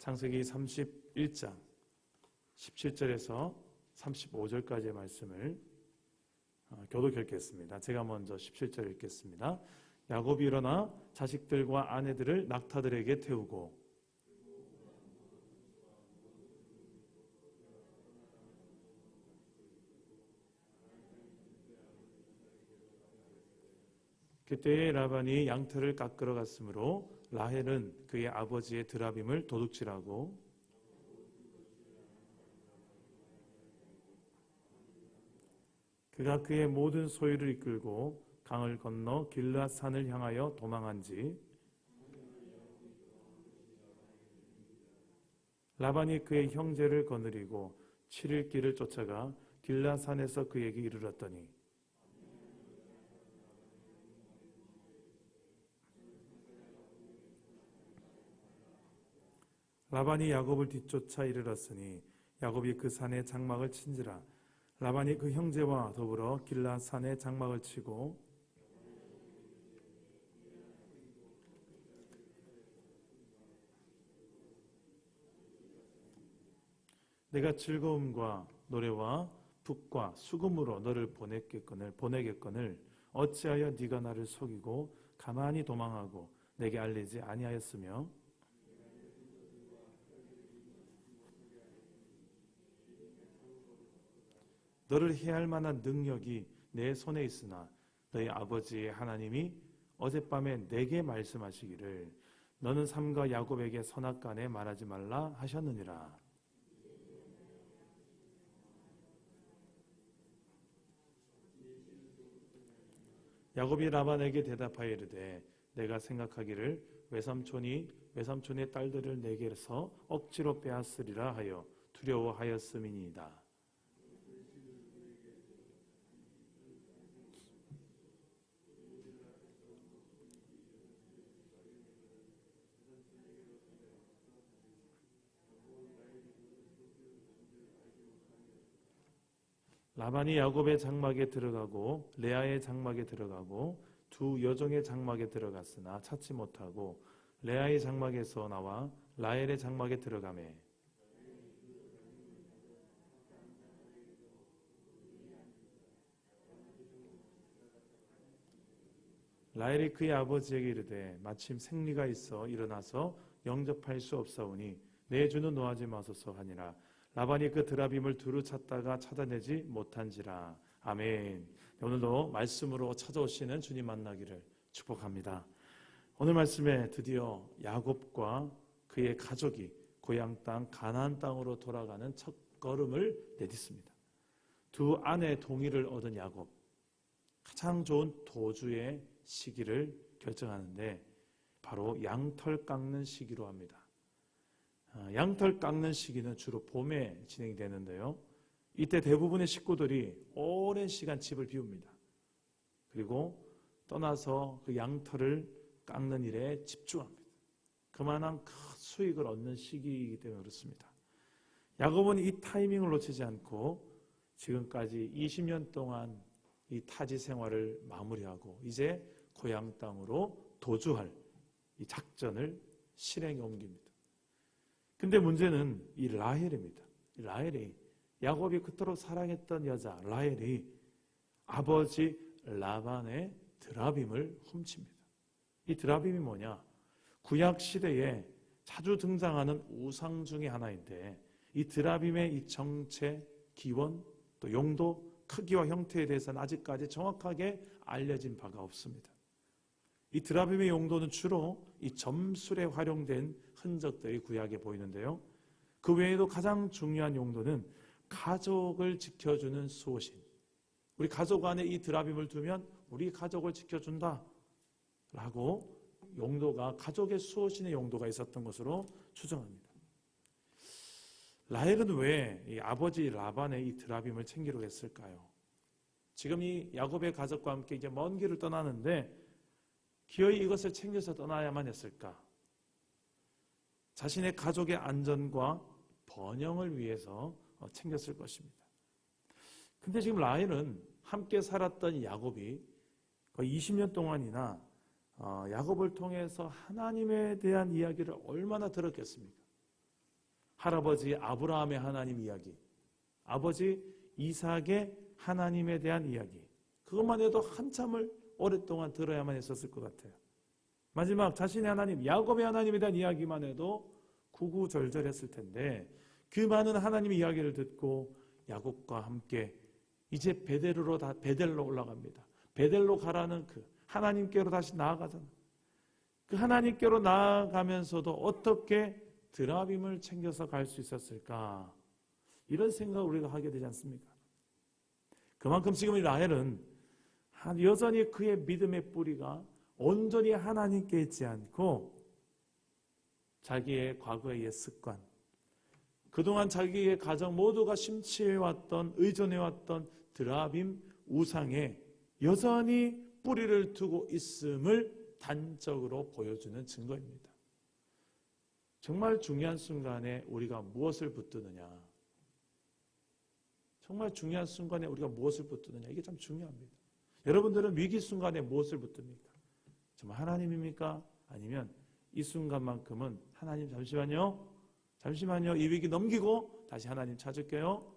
창세기 31장 17절에서 35절까지의 말씀을 교독 읽겠습니다. 제가 먼저 17절 읽겠습니다. 야곱이 일어나 자식들과 아내들을 낙타들에게 태우고 그때에 라반이 양털을 깎으러 갔으므로 라헬은 그의 아버지의 드라빔을 도둑질하고 그가 그의 모든 소유를 이끌고 강을 건너 길르앗 산을 향하여 도망한지 라반이 그의 형제를 거느리고 7일 길을 쫓아가 길르앗 산에서 그에게 이르렀더니 라반이 야곱을 뒤쫓아 이르렀으니 야곱이 그 산에 장막을 친지라. 라반이 그 형제와 더불어 길르앗 산에 장막을 치고 내가 즐거움과 노래와 북과 수금으로 너를 보내겠거늘 어찌하여 네가 나를 속이고 가만히 도망하고 내게 알리지 아니하였으며 너를 해할 만한 능력이 내 손에 있으나 너희 아버지의 하나님이 어젯밤에 내게 말씀하시기를 너는 삼가 야곱에게 선악간에 말하지 말라 하셨느니라. 야곱이 라반에게 대답하여 이르되 내가 생각하기를 외삼촌의 딸들을 내게서 억지로 빼앗으리라 하여 두려워하였음이니이다. 라반이 야곱의 장막에 들어가고 레아의 장막에 들어가고 두 여종의 장막에 들어갔으나 찾지 못하고 레아의 장막에서 나와 라헬의 장막에 들어가매 라헬이 그의 아버지에게 이르되 마침 생리가 있어 일어나서 영접할 수 없사오니 내 주는 노하지 마소서 하니라. 라반이 그 드라빔을 두루 찾다가 찾아내지 못한지라. 아멘. 오늘도 말씀으로 찾아오시는 주님 만나기를 축복합니다. 오늘 말씀에 드디어 야곱과 그의 가족이 고향 땅 가나안 땅으로 돌아가는 첫 걸음을 내딛습니다. 두 아내의 동의를 얻은 야곱, 가장 좋은 도주의 시기를 결정하는데 바로 양털 깎는 시기로 합니다. 양털 깎는 시기는 주로 봄에 진행이 되는데요. 이때 대부분의 식구들이 오랜 시간 집을 비웁니다. 그리고 떠나서 그 양털을 깎는 일에 집중합니다. 그만한 큰 수익을 얻는 시기이기 때문에 그렇습니다. 야곱은 이 타이밍을 놓치지 않고 지금까지 20년 동안 이 타지 생활을 마무리하고 이제 고향 땅으로 도주할 이 작전을 실행에 옮깁니다. 근데 문제는 이 라헬입니다. 라헬이 야곱이 그토록 사랑했던 여자 라헬이 아버지 라반의 드라빔을 훔칩니다. 이 드라빔이 뭐냐? 구약 시대에 자주 등장하는 우상 중의 하나인데 이 드라빔의 이 정체, 기원, 또 용도, 크기와 형태에 대해서는 아직까지 정확하게 알려진 바가 없습니다. 이 드라빔의 용도는 주로 이 점술에 활용된 흔적들이 구약에 보이는데요. 그 외에도 가장 중요한 용도는 가족을 지켜주는 수호신. 우리 가족 안에 이 드라빔을 두면 우리 가족을 지켜준다 라고 용도가 가족의 수호신의 용도가 있었던 것으로 추정합니다. 라헬은 왜 이 아버지 라반의 이 드라빔을 챙기려 했을까요? 지금 이 야곱의 가족과 함께 이제 먼 길을 떠나는데 기어이 이것을 챙겨서 떠나야만 했을까? 자신의 가족의 안전과 번영을 위해서 챙겼을 것입니다. 근데 지금 라헬은 함께 살았던 야곱이 거의 20년 동안이나 야곱을 통해서 하나님에 대한 이야기를 얼마나 들었겠습니까? 할아버지 아브라함의 하나님 이야기, 아버지 이삭의 하나님에 대한 이야기, 그것만 해도 한참을 오랫동안 들어야만 했었을 것 같아요. 마지막 자신의 하나님 야곱의 하나님에 대한 이야기만 해도 구구절절했을 텐데, 그 많은 하나님의 이야기를 듣고 야곱과 함께 이제 베델로 올라갑니다. 베델로 가라는 그 하나님께로 다시 나아가잖아요. 그 하나님께로 나아가면서도 어떻게 드라빔을 챙겨서 갈 수 있었을까? 이런 생각을 우리가 하게 되지 않습니까? 그만큼 지금 이 라헬은 여전히 그의 믿음의 뿌리가 온전히 하나님께 있지 않고 자기의 과거의 옛 습관, 그동안 자기의 가정 모두가 심취해왔던, 의존해왔던 드라빔 우상에 여전히 뿌리를 두고 있음을 단적으로 보여주는 증거입니다. 정말 중요한 순간에 우리가 무엇을 붙드느냐, 정말 중요한 순간에 우리가 무엇을 붙드느냐, 이게 참 중요합니다. 여러분들은 위기 순간에 무엇을 붙듭니까? 정말 하나님입니까? 아니면 이 순간만큼은 하나님 잠시만요, 이 위기 넘기고 다시 하나님 찾을게요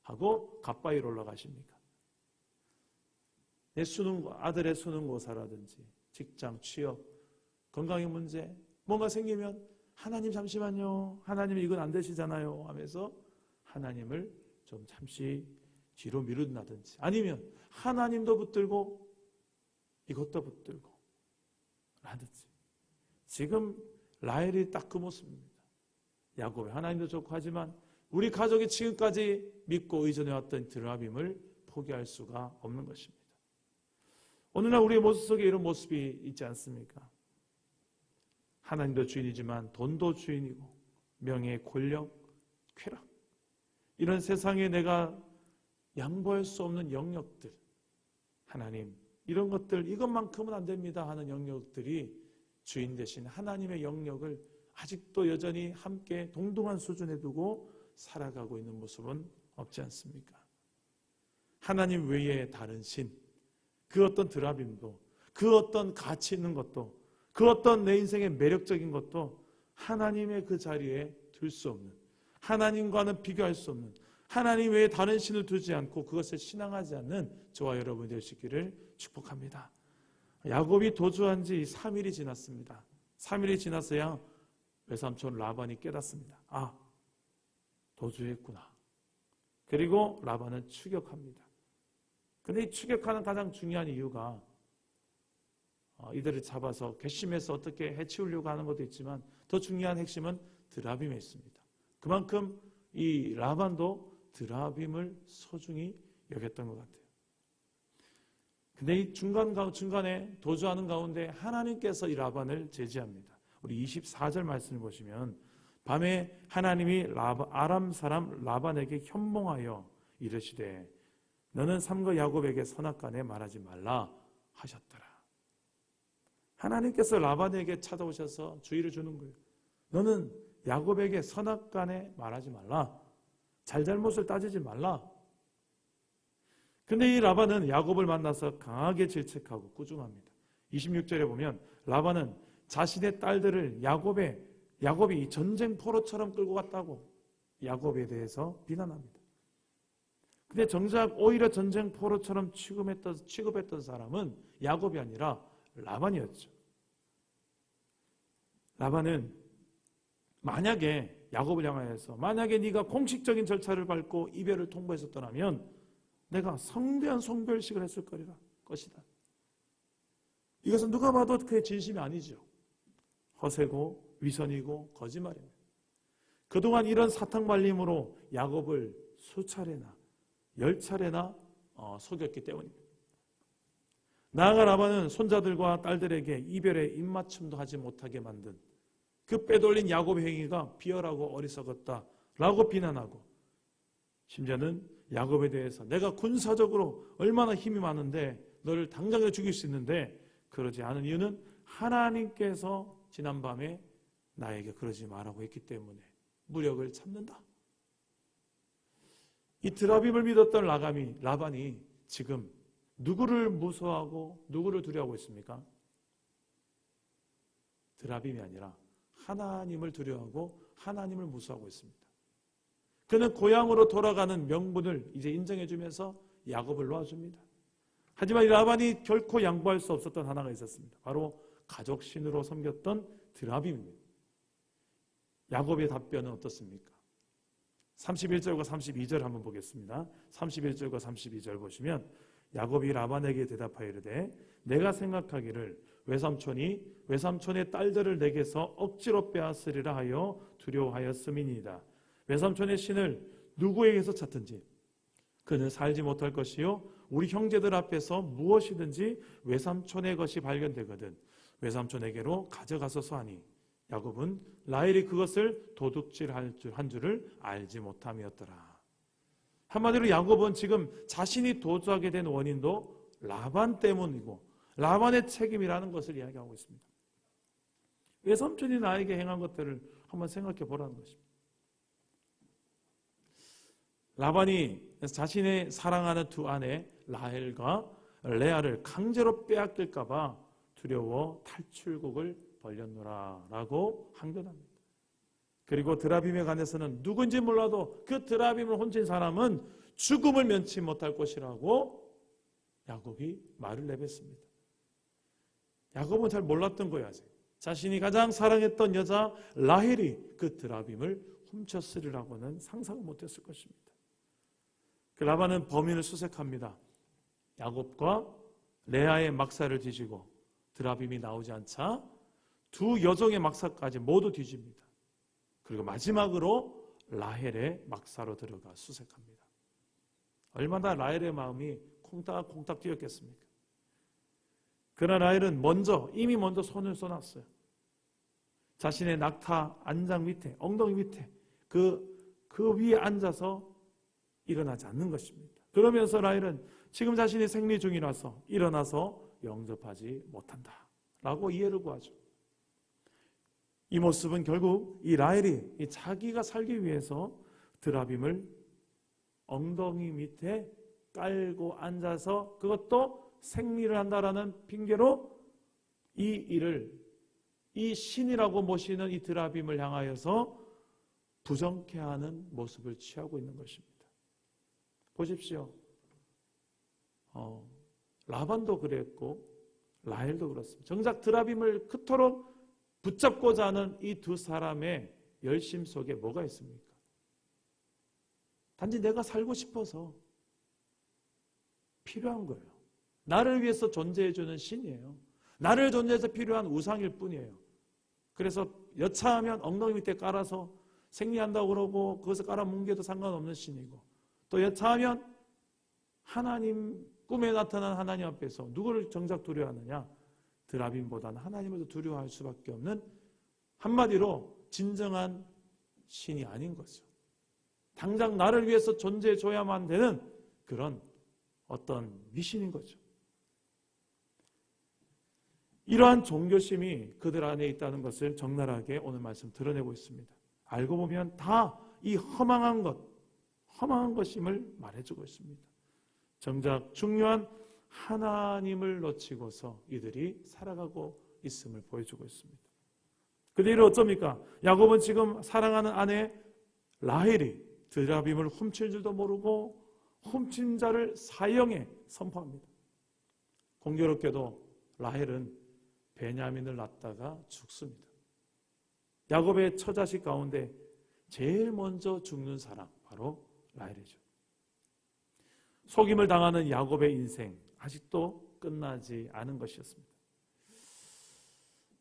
하고 갓바위로 올라가십니까? 내 아들의 수능고사라든지 직장, 취업, 건강의 문제 뭔가 생기면 하나님 잠시만요, 하나님 이건 안 되시잖아요 하면서 하나님을 좀 잠시 뒤로 미룬다든지, 아니면 하나님도 붙들고 이것도 붙들고 라든지. 지금 라헬이 딱 그 모습입니다. 야곱의 하나님도 좋고 하지만 우리 가족이 지금까지 믿고 의존해왔던 드라빔을 포기할 수가 없는 것입니다. 오늘날 우리의 모습 속에 이런 모습이 있지 않습니까? 하나님도 주인이지만 돈도 주인이고 명예, 권력, 쾌락, 이런 세상에 내가 양보할 수 없는 영역들, 하나님 이런 것들 이것만큼은 안 됩니다 하는 영역들이 주인 대신 하나님의 영역을 아직도 여전히 함께 동등한 수준에 두고 살아가고 있는 모습은 없지 않습니까? 하나님 외에 다른 신, 그 어떤 드라빔도, 그 어떤 가치 있는 것도, 그 어떤 내 인생의 매력적인 것도 하나님의 그 자리에 둘 수 없는, 하나님과는 비교할 수 없는, 하나님 외에 다른 신을 두지 않고 그것을 신앙하지 않는 저와 여러분이 될 수 있기를 축복합니다. 야곱이 도주한 지 3일이 지났습니다. 3일이 지났어야 외삼촌 라반이 깨닫습니다. 아, 도주했구나. 그리고 라반은 추격합니다. 근데 이 추격하는 가장 중요한 이유가 이들을 잡아서 괘씸해서 어떻게 해치우려고 하는 것도 있지만 더 중요한 핵심은 드라빔에 있습니다. 그만큼 이 라반도 드라빔을 소중히 여겼던 것 같아요. 근데 이 중간에 도주하는 가운데 하나님께서 이 라반을 제지합니다. 우리 24절 말씀을 보시면 밤에 하나님이 아람 사람 라반에게 현몽하여 이르시되 너는 삼가 야곱에게 선악간에 말하지 말라 하셨더라. 하나님께서 라반에게 찾아오셔서 주의를 주는 거예요. 너는 야곱에게 선악간에 말하지 말라. 잘잘못을 따지지 말라. 근데 이 라반은 야곱을 만나서 강하게 질책하고 꾸중합니다. 26절에 보면 라반은 자신의 딸들을 야곱이 전쟁 포로처럼 끌고 갔다고 야곱에 대해서 비난합니다. 근데 정작 오히려 전쟁 포로처럼 취급했던 사람은 야곱이 아니라 라반이었죠. 라반은 만약에 야곱을 향하여서 만약에 네가 공식적인 절차를 밟고 이별을 통보했었더라면 내가 성대한 송별식을 했을 것이다. 이것은 누가 봐도 그의 진심이 아니죠. 허세고 위선이고 거짓말입니다. 그동안 이런 사탕 발림으로 야곱을 수차례나 10차례나 속였기 때문입니다. 나아가 라반은 손자들과 딸들에게 이별의 입맞춤도 하지 못하게 만든 그 빼돌린 야곱의 행위가 비열하고 어리석었다라고 비난하고, 심지어는 야곱에 대해서 내가 군사적으로 얼마나 힘이 많은데 너를 당장에 죽일 수 있는데 그러지 않은 이유는 하나님께서 지난밤에 나에게 그러지 말라고 했기 때문에 무력을 참는다. 이 드라빔을 믿었던 라반이 지금 누구를 무서워하고 누구를 두려워하고 있습니까? 드라빔이 아니라 하나님을 두려워하고 하나님을 무서워하고 있습니다. 그는 고향으로 돌아가는 명분을 이제 인정해주면서 야곱을 놓아줍니다. 하지만 이 라반이 결코 양보할 수 없었던 하나가 있었습니다. 바로 가족 신으로 섬겼던 드라빔입니다. 야곱의 답변은 어떻습니까? 31절과 32절 한번 보겠습니다. 31절과 32절 보시면 야곱이 라반에게 대답하여 이르되 내가 생각하기를 외삼촌이 외삼촌의 딸들을 내게서 억지로 빼앗으리라 하여 두려워하였음이니이다. 외삼촌의 신을 누구에게서 찾든지 그는 살지 못할 것이요 우리 형제들 앞에서 무엇이든지 외삼촌의 것이 발견되거든 외삼촌에게로 가져가소서 하니 야곱은 라헬이 그것을 도둑질한 줄을 알지 못함이었더라. 한마디로 야곱은 지금 자신이 도주하게 된 원인도 라반 때문이고 라반의 책임이라는 것을 이야기하고 있습니다. 외삼촌이 나에게 행한 것들을 한번 생각해 보라는 것입니다. 라반이 자신의 사랑하는 두 아내 라헬과 레아를 강제로 빼앗길까 봐 두려워 탈출곡을 벌였노라라고 항변합니다. 그리고 드라빔에 관해서는 누군지 몰라도 그 드라빔을 훔친 사람은 죽음을 면치 못할 것이라고 야곱이 말을 내뱉습니다. 야곱은 잘 몰랐던 거야. 자신이 가장 사랑했던 여자 라헬이 그 드라빔을 훔쳤으리라고는 상상을 못했을 것입니다. 그 라반은 범인을 수색합니다. 야곱과 레아의 막사를 뒤지고 드라빔이 나오지 않자 두 여종의 막사까지 모두 뒤집니다. 그리고 마지막으로 라헬의 막사로 들어가 수색합니다. 얼마나 라헬의 마음이 콩닥콩닥 뛰었겠습니까? 그러나 라헬은 이미 먼저 손을 쏘놨어요. 자신의 낙타 안장 밑에, 엉덩이 밑에 그 위에 앉아서 일어나지 않는 것입니다. 그러면서 라헬은 지금 자신이 생리 중이라서 일어나서 영접하지 못한다 라고 이해를 구하죠. 이 모습은 결국 이 라헬이 자기가 살기 위해서 드라빔을 엉덩이 밑에 깔고 앉아서 그것도 생리를 한다라는 핑계로 이 신이라고 모시는 이 드라빔을 향하여서 부정케 하는 모습을 취하고 있는 것입니다. 보십시오. 라반도 그랬고 라헬도 그렇습니다. 정작 드라빔을 그토록 붙잡고자 하는 이 두 사람의 열심 속에 뭐가 있습니까? 단지 내가 살고 싶어서 필요한 거예요. 나를 위해서 존재해주는 신이에요. 나를 존재해서 필요한 우상일 뿐이에요. 그래서 여차하면 엉덩이 밑에 깔아서 생리한다고 그러고 그것을 깔아뭉개도 상관없는 신이고 또 여차하면 하나님 꿈에 나타난 하나님 앞에서 누구를 정작 두려워하느냐? 드라빔보다는 하나님을 더 두려워할 수밖에 없는 한마디로 진정한 신이 아닌 거죠. 당장 나를 위해서 존재해줘야만 되는 그런 어떤 미신인 거죠. 이러한 종교심이 그들 안에 있다는 것을 적나라하게 오늘 말씀 드러내고 있습니다. 알고 보면 다 이 허망한 것임을 말해주고 있습니다. 정작 중요한 하나님을 놓치고서 이들이 살아가고 있음을 보여주고 있습니다. 그들이 어쩝니까? 야곱은 지금 사랑하는 아내 라헬이 드라빔을 훔칠 줄도 모르고 훔친 자를 사형에 선포합니다. 공교롭게도 라헬은 베냐민을 낳다가 죽습니다. 야곱의 처자식 가운데 제일 먼저 죽는 사람 바로 라헬이죠. 속임을 당하는 야곱의 인생 아직도 끝나지 않은 것이었습니다.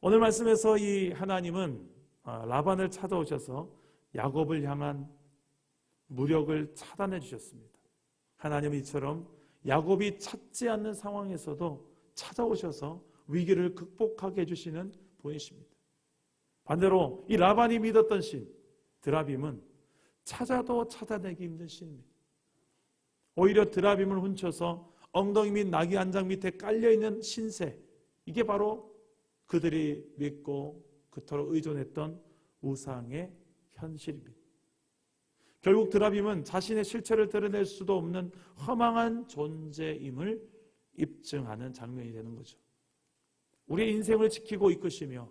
오늘 말씀에서 이 하나님은 라반을 찾아오셔서 야곱을 향한 무력을 차단해 주셨습니다. 하나님은 이처럼 야곱이 찾지 않는 상황에서도 찾아오셔서 위기를 극복하게 해주시는 분이십니다. 반대로 이 라반이 믿었던 신 드라빔은 찾아도 찾아내기 힘든 신입니다. 오히려 드라빔을 훔쳐서 엉덩이 및 나귀 안장 밑에 깔려있는 신세, 이게 바로 그들이 믿고 그토록 의존했던 우상의 현실입니다. 결국 드라빔은 자신의 실체를 드러낼 수도 없는 허망한 존재임을 입증하는 장면이 되는 거죠. 우리의 인생을 지키고 이끄시며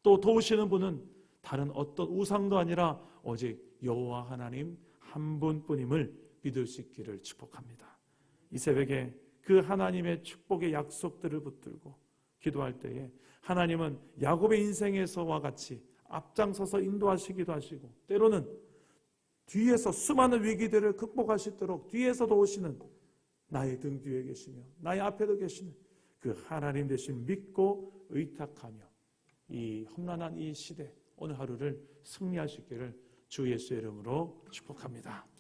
또 도우시는 분은 다른 어떤 우상도 아니라 오직 여호와 하나님 한 분뿐임을 믿을 수 있기를 축복합니다. 이 새벽에 그 하나님의 축복의 약속들을 붙들고 기도할 때에 하나님은 야곱의 인생에서와 같이 앞장서서 인도하시기도 하시고 때로는 뒤에서 수많은 위기들을 극복하시도록 뒤에서도 오시는 나의 등 뒤에 계시며 나의 앞에도 계시는 그 하나님 되신 믿고 의탁하며 이 험난한 이 시대 오늘 하루를 승리하시기를 주 예수의 이름으로 축복합니다.